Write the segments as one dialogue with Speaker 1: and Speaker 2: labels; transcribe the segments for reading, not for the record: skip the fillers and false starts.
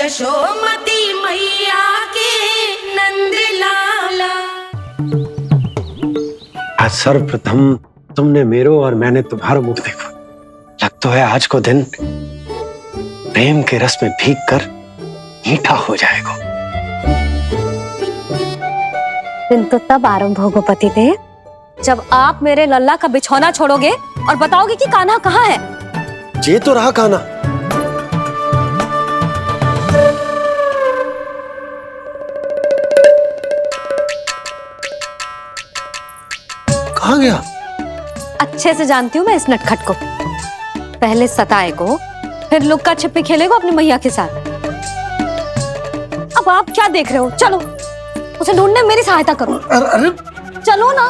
Speaker 1: यशोमती मैया के नंद लाला।
Speaker 2: आज सर्वप्रथम तुमने मेरो और मैंने तुम्हारा मुख देखा। लगता है आज को दिन प्रेम के रस में भीग कर मीठा हो जाएगा।
Speaker 3: दिन तो तब आरंभ होगा पतिदेव जब आप मेरे लल्ला का बिछौना छोड़ोगे और बताओगे कि कान्हा कहाँ है।
Speaker 2: ये तो रहा कान्हा। कहाँ गया?
Speaker 3: अच्छे से जानती हूँ मैं इस नटखट को। पहले सताएगो, फिर लुक्का छिपी खेलेगो अपनी मैया के साथ। अब आप क्या देख रहे हो? चलो उसे ढूंढने में मेरी सहायता करो।
Speaker 2: अरे
Speaker 3: चलो ना।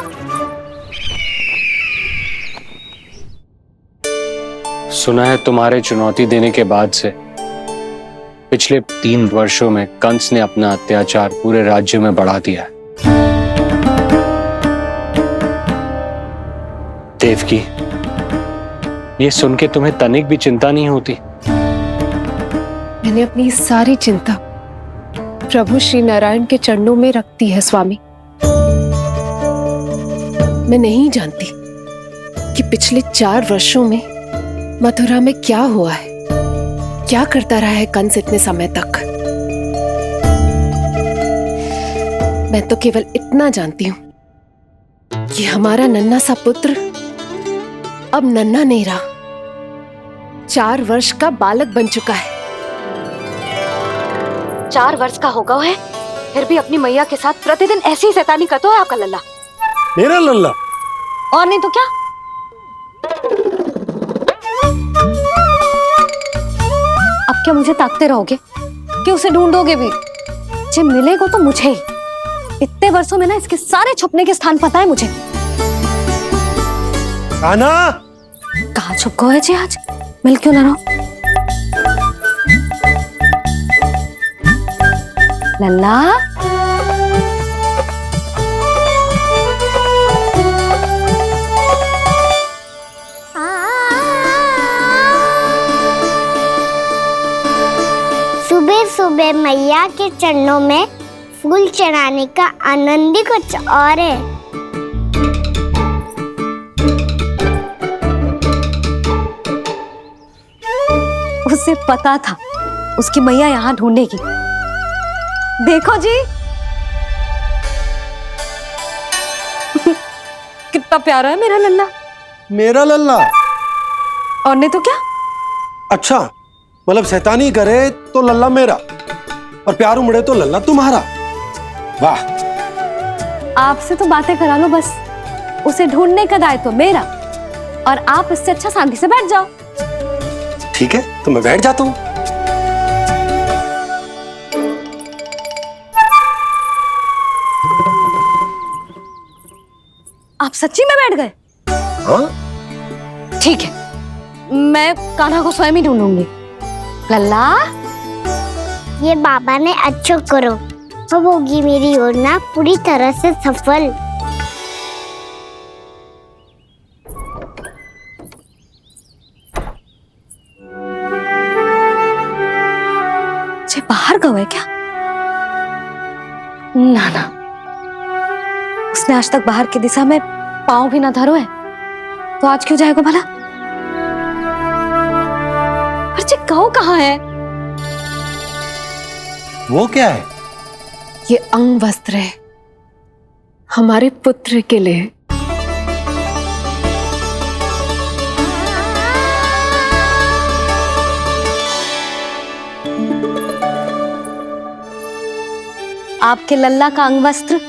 Speaker 4: सुना है तुम्हारे चुनौती देने के बाद से पिछले 3 वर्षों में कंस ने अपना अत्याचार पूरे राज्य में बढ़ा दिया है। देवकी, ये सुन के तुम्हें तनिक भी चिंता नहीं होती?
Speaker 5: मैंने अपनी सारी चिंता प्रभु श्री नारायण के चरणों में रख दी है स्वामी। मैं नहीं जानती कि पिछले 4 वर्षों में मथुरा में क्या हुआ है, क्या करता रहा है कंस इतने समय तक। मैं तो केवल इतना जानती हूं कि हमारा नन्हा सा पुत्र अब नन्हा नहीं रहा, 4 वर्ष का बालक बन चुका है।
Speaker 3: 4 वर्ष का होगा है, फिर भी अपनी मैया के साथ प्रतिदिन ऐसी ही शैतानी करता है आपका लल्ला।
Speaker 2: मेरा लल्ला?
Speaker 3: और नहीं तो क्या। अब क्या मुझे ताकते रहोगे कि उसे ढूंढोगे भी? जे मिलेगा तो मुझे ही। इतने वर्षों में ना इसके सारे छुपने के स्थान पता है मुझे।
Speaker 2: कान्हा!
Speaker 3: कहाँ छुप गए जी आज? मिल क्यों ना रहो? लल्ला,
Speaker 6: सुबह सुबह मैया के चरणों में फूल चढ़ाने का आनंद ही कुछ और है।
Speaker 3: उसे पता था उसकी मैया यहाँ ढूंढेगी। देखो जी कितना प्यारा है मेरा लल्ला।
Speaker 2: मेरा लल्ला?
Speaker 3: और नहीं तो क्या।
Speaker 2: अच्छा, मतलब शैतानी करे तो लल्ला मेरा और प्यार उमड़े तो लल्ला तुम्हारा। वाह!
Speaker 3: आपसे तो बातें करा लो बस, उसे ढूंढने का दायित्व मेरा, और आप इससे अच्छा शांति से बैठ जाओ।
Speaker 2: ठीक है, तो मैं बैठ जाता हूँ।
Speaker 3: आप सच्ची में बैठ गए?
Speaker 2: हाँ?
Speaker 3: ठीक है, मैं कान्हा को स्वयं ही ढूंढूंगी। लल्ला,
Speaker 6: ये बाबा ने अच्छा करो, अब होगी मेरी योजना पूरी तरह से सफल।
Speaker 3: जे बाहर गए क्या? ना ना, उसने आज तक बाहर की दिशा में पांव भी ना धरो है, तो आज क्यों जाएगा भला? पर जे कहो कहाँ है?
Speaker 2: वो क्या है?
Speaker 5: ये अंग वस्त्र है हमारे पुत्र के लिए।
Speaker 3: आपके लल्ला का अंग वस्त्र।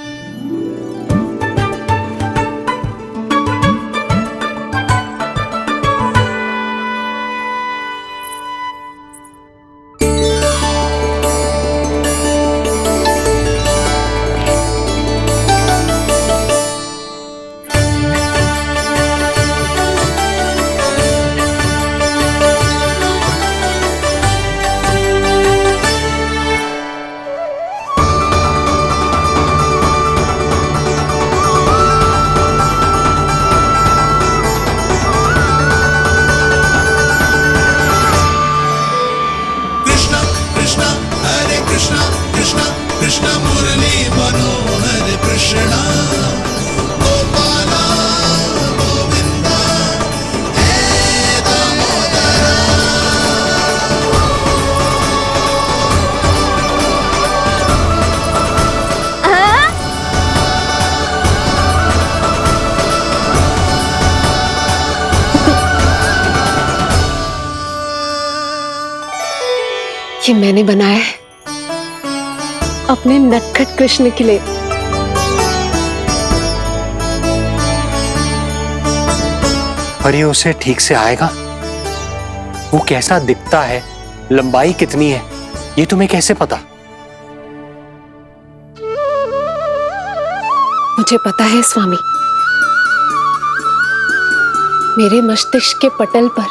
Speaker 5: ये मैंने बनाया है अपने नटखट कृष्ण के लिए।
Speaker 4: पर ये उसे ठीक से आएगा? वो कैसा दिखता है, लंबाई कितनी है, ये तुम्हें कैसे पता?
Speaker 5: मुझे पता है स्वामी, मेरे मस्तिष्क के पटल पर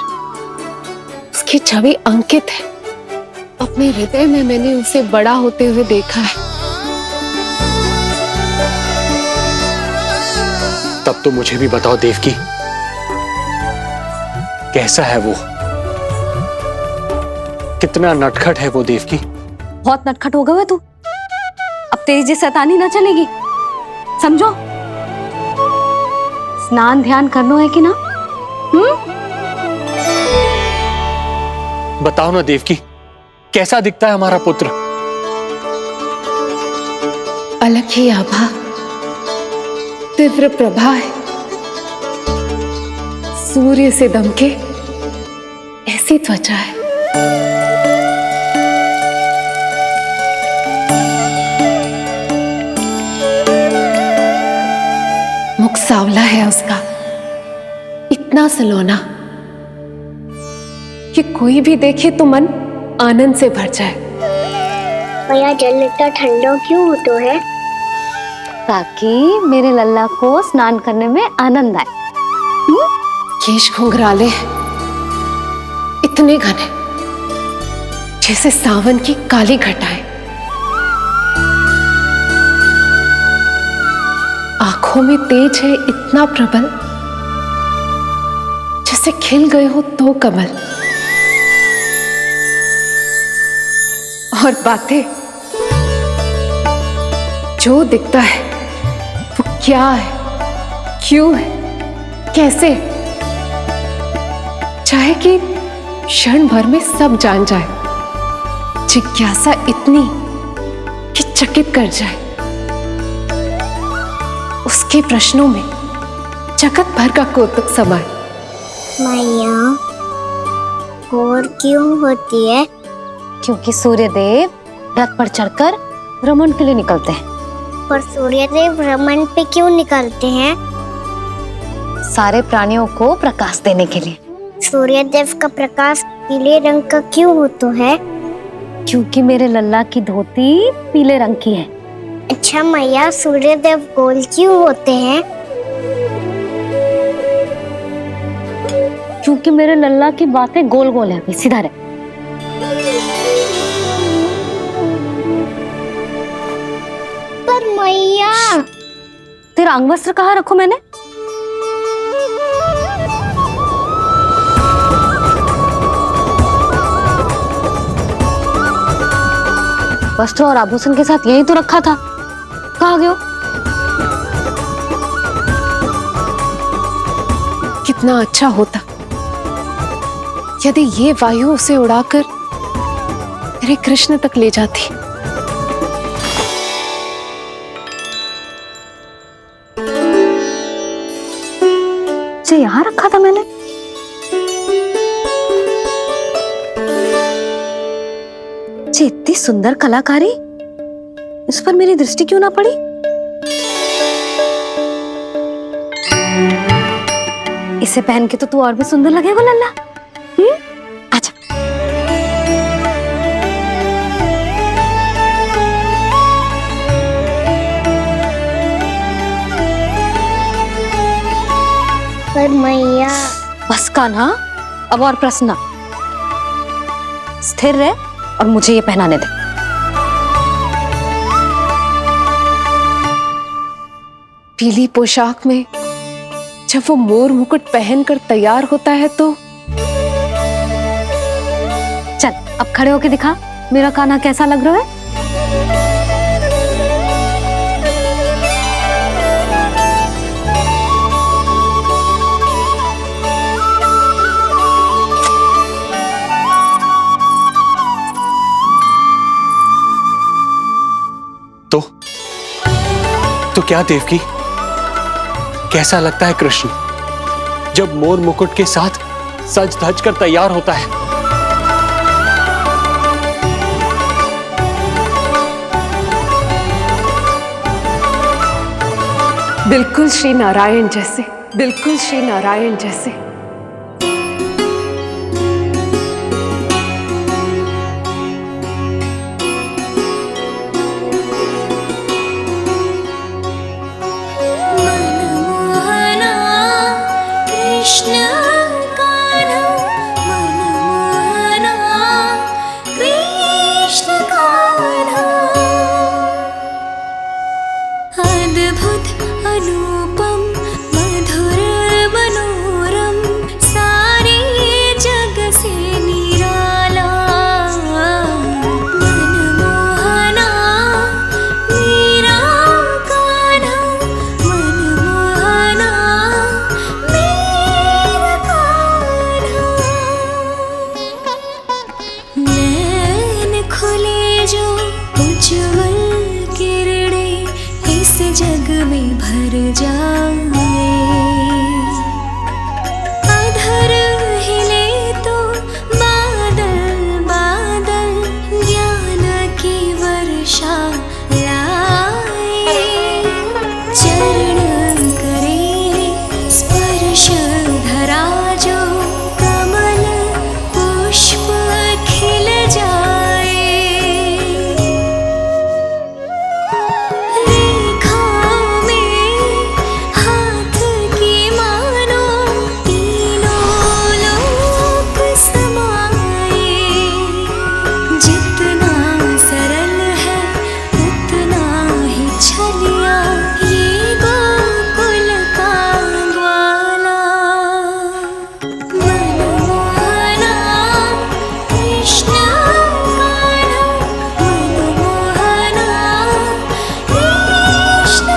Speaker 5: उसकी छवि अंकित है। अपने हृदय में मैंने उसे बड़ा होते हुए देखा है।
Speaker 4: तब तो मुझे भी बताओ देवकी, कैसा है वो? कितना नटखट है वो देवकी?
Speaker 3: बहुत नटखट हो गए तू। अब तेरी जी शैतानी ना चलेगी, समझो। स्नान ध्यान करना है कि ना?
Speaker 4: बताओ ना देवकी, कैसा दिखता है हमारा पुत्र?
Speaker 5: अलग ही आभा, तीव्र प्रभा है। सूर्य से दमके ऐसी त्वचा है। मुख सांवला है उसका, इतना सलोना कि कोई भी देखे तो मन आनंद से भर जाए।
Speaker 6: भैया जल इतना ठंडा क्यों होता है?
Speaker 3: ताकि मेरे लल्ला को स्नान करने में आनंद आए।
Speaker 5: केश घुंघराले इतने घने जैसे सावन की काली घटाएं। आंखों में तेज है इतना प्रबल जैसे खिल गए हो तो कमल। और बातें, जो दिखता है वो क्या है, क्यों है, कैसे, चाहे कि क्षण भर में सब जान जाए। जिज्ञासा इतनी कि चकित कर जाए। उसके प्रश्नों में जगत भर का कौतुक समाए।
Speaker 6: मैया और क्यों होती है?
Speaker 3: क्योंकि सूर्यदेव रथ पर चढ़कर भ्रमण के लिए निकलते हैं।
Speaker 6: पर सूर्यदेव भ्रमण पे क्यों निकलते हैं?
Speaker 3: सारे प्राणियों को प्रकाश देने के लिए।
Speaker 6: सूर्यदेव का प्रकाश पीले रंग का क्यों होता है?
Speaker 3: क्योंकि मेरे लल्ला की धोती पीले रंग की है।
Speaker 6: अच्छा मैया, सूर्यदेव गोल क्यों होते हैं?
Speaker 3: क्योंकि मेरे लल्ला की बातें गोल गोल है, सीधा रहे।
Speaker 6: पर मैया,
Speaker 3: तेरा अंगवस्त्र कहाँ रखूं मैंने? वस्त्र और आभूषण के साथ यही तो रखा था, कहाँ गयो?
Speaker 5: कितना अच्छा होता यदि ये वायु उसे उड़ाकर मेरे कृष्ण तक ले जाती।
Speaker 3: इसे यहाँ रखा था मैंने। इतनी सुंदर कलाकारी, इस पर मेरी दृष्टि क्यों ना पड़ी? इसे पहन के तो तू और भी सुंदर लगेगा लल्ला। आजा।
Speaker 6: पर मैया।
Speaker 3: बस कान्हा, अब और प्रश्न ना। स्थिर रह और मुझे ये पहनाने दे।
Speaker 5: पीली पोशाक में जब वो मोर मुकुट पहनकर तैयार होता है तो
Speaker 3: चल अब खड़े होके दिखा मेरा कान्हा कैसा लग रहा है।
Speaker 4: तो क्या देवकी, कैसा लगता है कृष्ण जब मोर मुकुट के साथ सज धज कर तैयार होता है?
Speaker 5: बिल्कुल श्री नारायण जैसे, बिल्कुल श्री नारायण जैसे।
Speaker 1: मनमोहना कृष्ण कान्हा, मनमोहना कृष्ण कान्हा। अद्भुत अनुपम मधुर मनोरम, सारे जग से निराला। मनमोहना मेरा कान्हा, मनमोहना मेरा कान्हा। नैन खुले जो उज्ज्वल किरणें इस जग में भर जाए। अधर हिले तो बादल बादल ज्ञान की वर्षा लाए। चरण करे स्पर्श धरा जो कमल पुष्प खिल जाए। रेखाओं में हाथ की मानो तीनों लोक समाए। जितना सरल है उतना ही छलिया ये गोकुल का ग्वाला। मनमोहना कृष्ण कान्हा, मनमोहना कृष्ण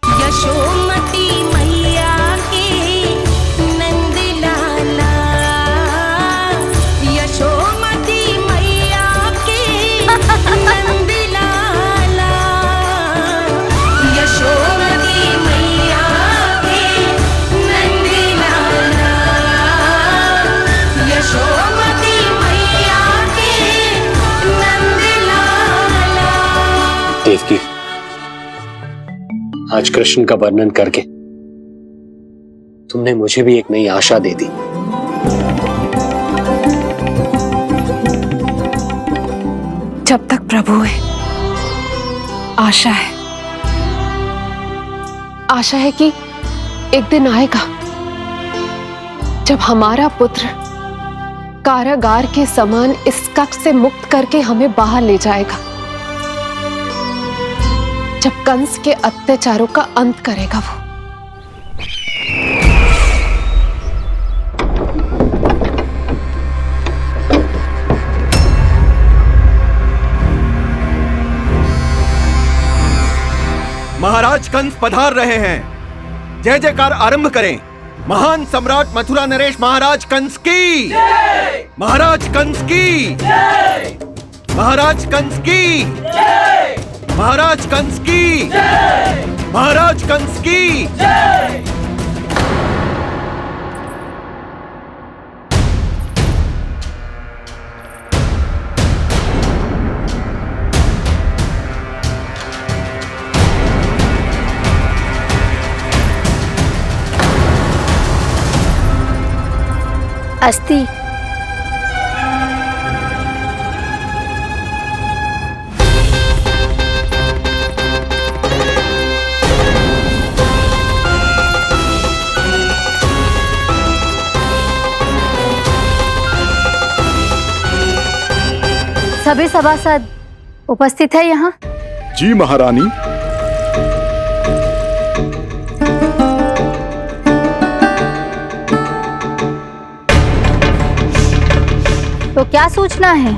Speaker 1: यशोमती मैया के नंद लाला। यशोमती मैया के नंद लाला। यशोमती मैया के नंद लाला। यशोमती मैया के नंद लाला।
Speaker 4: देवकी, आज कृष्ण का वर्णन करके तुमने मुझे भी एक नई आशा दे दी।
Speaker 5: जब तक प्रभु है आशा है। आशा है कि एक दिन आएगा जब हमारा पुत्र कारागार के समान इस कक्ष से मुक्त करके हमें बाहर ले जाएगा, जब कंस के अत्याचारों का अंत करेगा वो।
Speaker 7: महाराज कंस पधार रहे हैं। जय जयकार आरंभ करें। महान सम्राट मथुरा नरेश महाराज कंस की, महाराज कंस की, महाराज कंस की, महाराज कंस की, महाराज कंस की।
Speaker 3: अस्ति। सभी सभासद उपस्थित है यहाँ?
Speaker 8: जी महारानी।
Speaker 3: तो क्या सूचना है?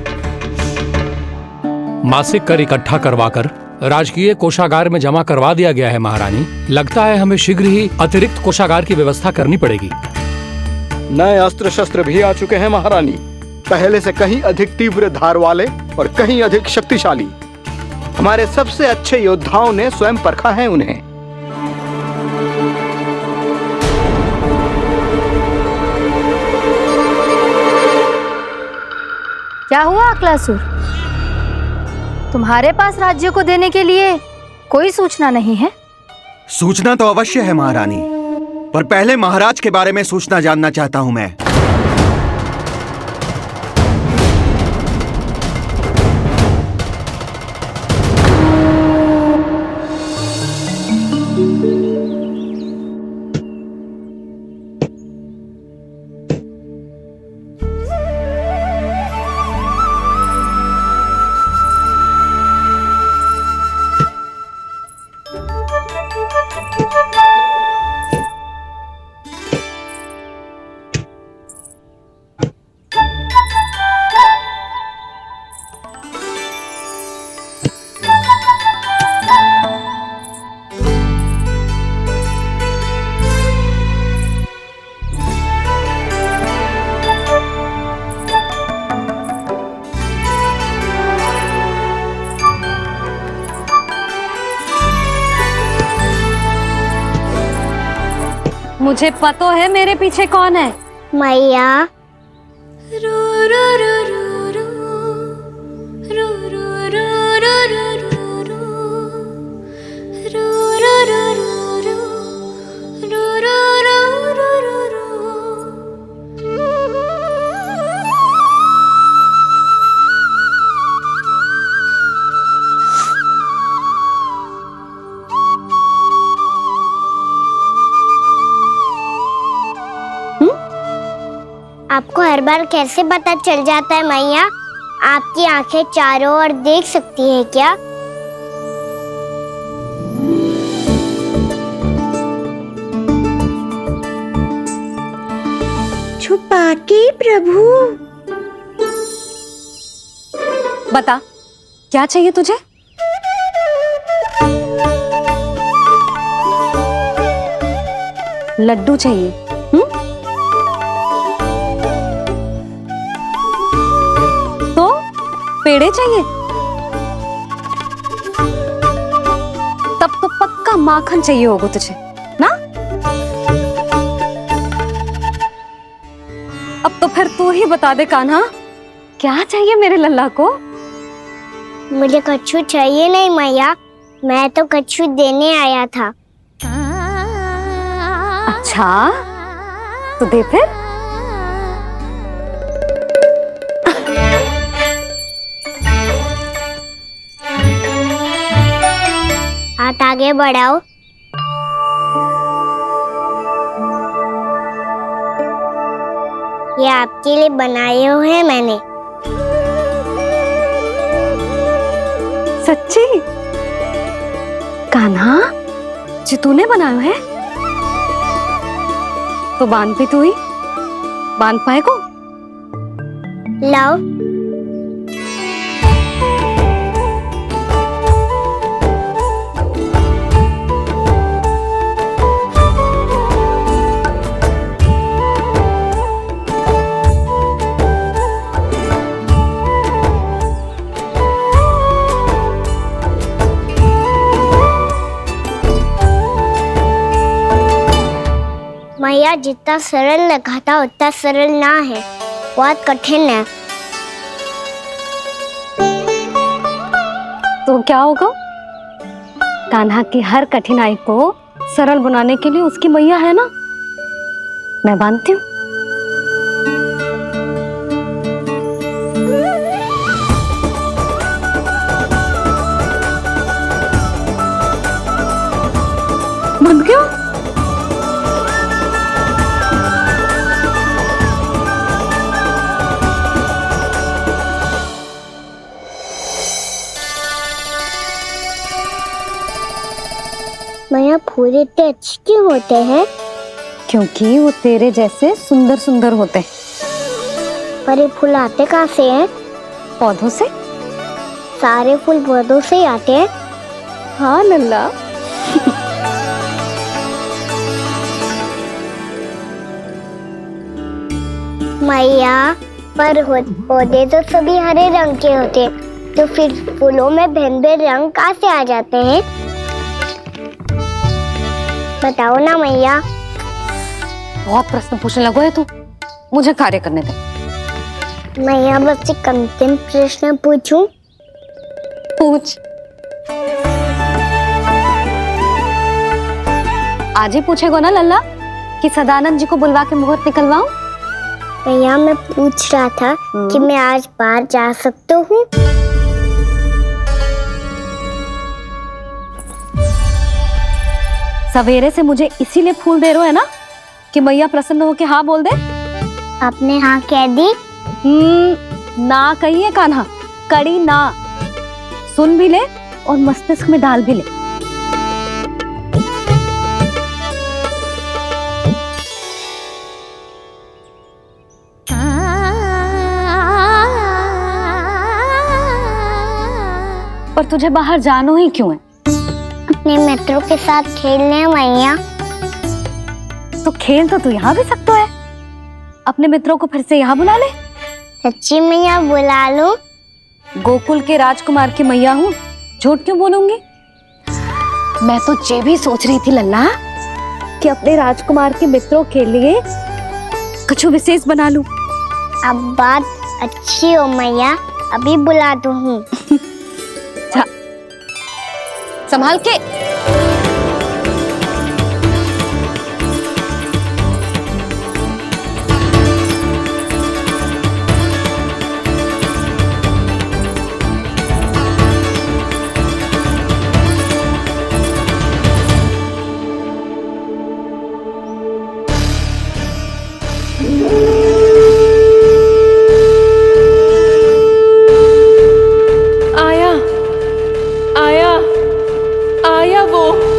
Speaker 9: मासिक कर इकट्ठा करवाकर राजकीय कोषागार में जमा करवा दिया गया है महारानी। लगता है हमें शीघ्र ही अतिरिक्त कोषागार की व्यवस्था करनी पड़ेगी।
Speaker 8: नए अस्त्र शस्त्र भी आ चुके हैं महारानी, पहले से कहीं अधिक तीव्र धार वाले और कहीं अधिक शक्तिशाली। हमारे सबसे अच्छे योद्धाओं ने स्वयं परखा है उन्हें।
Speaker 3: क्या हुआ अक्लासुर? तुम्हारे पास राज्य को देने के लिए कोई सूचना नहीं है?
Speaker 7: सूचना तो अवश्य है महारानी, पर पहले महाराज के बारे में सूचना जानना चाहता हूं मैं।
Speaker 3: मुझे पता है मेरे पीछे कौन है।
Speaker 6: मैया। आपको हर बार कैसे पता चल जाता है मैया? आपकी आंखें चारों ओर देख सकती है क्या? छुपा के प्रभु।
Speaker 3: बता, क्या चाहिए तुझे? लड्डू चाहिए? तो पेड़े चाहिए? तब तो पक्का माखन चाहिए होगा तुझे ना? अब तो फिर तू ही बता दे कान्हा, क्या चाहिए मेरे लल्ला को?
Speaker 6: मुझे कच्छू चाहिए नहीं मैया, मैं तो कच्छू देने आया था।
Speaker 3: अच्छा, तो दे फिर।
Speaker 6: हाथ आगे बढ़ाओ। ये आपके लिए बनाए हुए हैं मैंने।
Speaker 3: सच्ची? कान्हा, जी तूने बनाया है? तो बांध भी तू ही, बांध पाए को?
Speaker 6: लाओ। मैया जितना सरल लगा था उतना सरल ना है, बहुत कठिन है।
Speaker 3: तो क्या होगा? कान्हा की हर कठिनाई को सरल बनाने के लिए उसकी मैया है ना, मैं मानती हूँ। बन गया?
Speaker 6: मैया फूल इतने अच्छे क्यों होते हैं?
Speaker 3: क्योंकि वो तेरे जैसे सुंदर सुंदर होते हैं।
Speaker 6: पर ये फूल आते कहाँ से हैं?
Speaker 3: पौधों से।
Speaker 6: सारे फूल पौधों से ही आते हैं?
Speaker 3: हाँ लल्ला।
Speaker 6: मैया पर पौधे तो सभी हरे रंग के होते हैं, तो फिर फूलों में भिन्न भिन्न रंग कहाँ से आ जाते हैं? बताओ ना मैया।
Speaker 3: बहुत प्रश्न पूछने लगो है तू, मुझे कार्य करने दे।
Speaker 6: मैया बस एक अंतिम प्रश्न पूछूं?
Speaker 3: पूछ। आज ही पूछेगो ना लल्ला कि सदानंद जी को बुलवा के मुहूर्त निकलवाऊं?
Speaker 6: मैया मैं पूछ रहा था कि मैं आज बाहर जा सकता हूँ?
Speaker 3: सवेरे से मुझे इसीलिए फूल दे रहे हो है ना कि मैया प्रसन्न हो के हाँ बोल दे।
Speaker 6: आपने हाँ कह दी?
Speaker 3: ना कहिए कान्हा, कड़ी ना। सुन भी ले और मस्तिष्क में डाल भी ले। पर तुझे बाहर जानो ही क्यों है?
Speaker 6: अपने मित्रों के साथ खेलने मैया।
Speaker 3: तो खेल तो तू यहाँ भी सकता है, अपने मित्रों को फिर से यहाँ बुला ले।
Speaker 6: सच्ची मैया बुला लो?
Speaker 3: गोकुल के राजकुमार की मैया हूँ, झूठ क्यों बोलूंगी? मैं तो ये भी सोच रही थी लल्ला कि अपने राजकुमार के मित्रों के लिए कुछ विशेष बना लूं।
Speaker 6: अब बात अच्छी हो मैया, अभी बुला दूँ हूँ।
Speaker 3: संभाल के।
Speaker 5: आया आया आया वो।